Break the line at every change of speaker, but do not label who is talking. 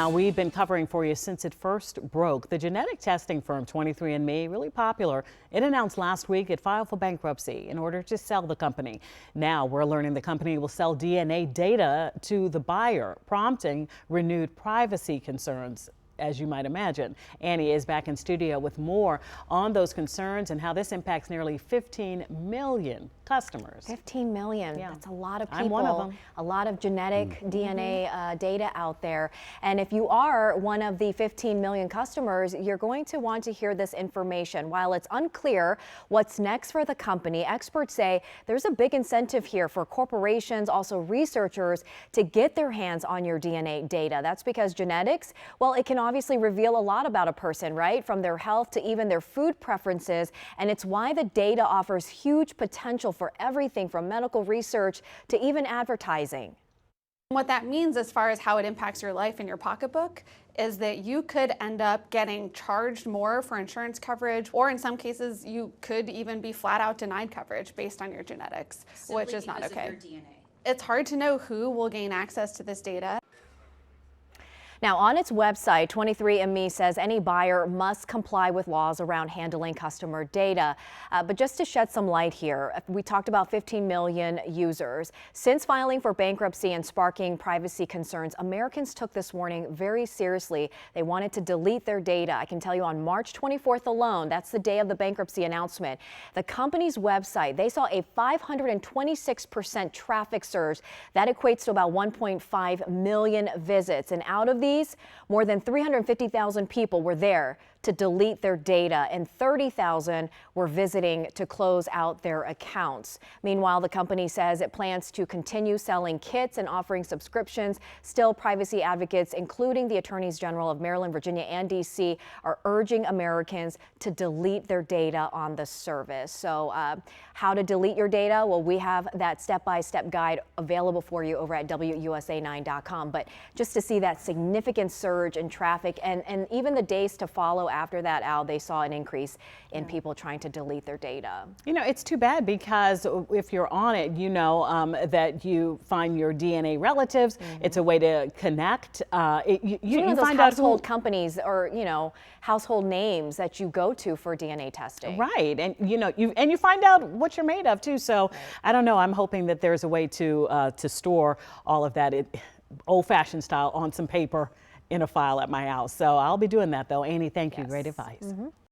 Now, we've been covering for you since it first broke. The genetic testing firm 23andMe, really popular, it announced last week it filed for bankruptcy in order to sell the company. Now we're learning the company will sell DNA data to the buyer, prompting renewed privacy concerns, as you might imagine. Annie is back in studio with more on those concerns and how this impacts nearly 15 million customers.
15 million.
Yeah.
That's a lot of people.
I'm one of them.
A lot of genetic DNA data out there. And if you are one of the 15 million customers, you're going to want to hear this information. While it's unclear what's next for the company, experts say there's a big incentive here for corporations, also researchers, to get their hands on your DNA data. That's because genetics, well, it can obviously reveal a lot about a person, right? From their health to even their food preferences. And it's why the data offers huge potential for everything from medical research to even advertising.
What that means as far as how it impacts your life and your pocketbook is that you could end up getting charged more for insurance coverage, or in some cases you could even be flat out denied coverage based on your genetics, which is not okay. It's hard to know who will gain access to this data.
Now, on its website, 23andMe says any buyer must comply with laws around handling customer data. But just to shed some light here, we talked about 15 million users. Since filing for bankruptcy and sparking privacy concerns, Americans took this warning very seriously. They wanted to delete their data. I can tell you on March 24th alone, that's the day of the bankruptcy announcement, the company's website, they saw a 526% traffic surge. That equates to about 1.5 million visits. And out of these, more than 350,000 people were there to delete their data, and 30,000 were visiting to close out their accounts. Meanwhile, the company says it plans to continue selling kits and offering subscriptions. Still, privacy advocates, including the attorneys general of Maryland, Virginia, and D.C., are urging Americans to delete their data on the service. So how to delete your data? Well, we have that step-by-step guide available for you over at WUSA9.com. But just to see that significant surge in traffic and even the days to follow after that, Al, they saw an increase in people trying to delete their data.
You know, it's too bad because if you're on it, you know that you find your DNA relatives. It's a way to connect. You
find out household companies or, you know, household names that you go to for DNA testing.
Right. And, you know, you find out what you're made of, too. So I don't know. I'm hoping that there's a way to store all of that old-fashioned style on some paper in a file at my house. So I'll be doing that, though. Annie, thank you. Great advice.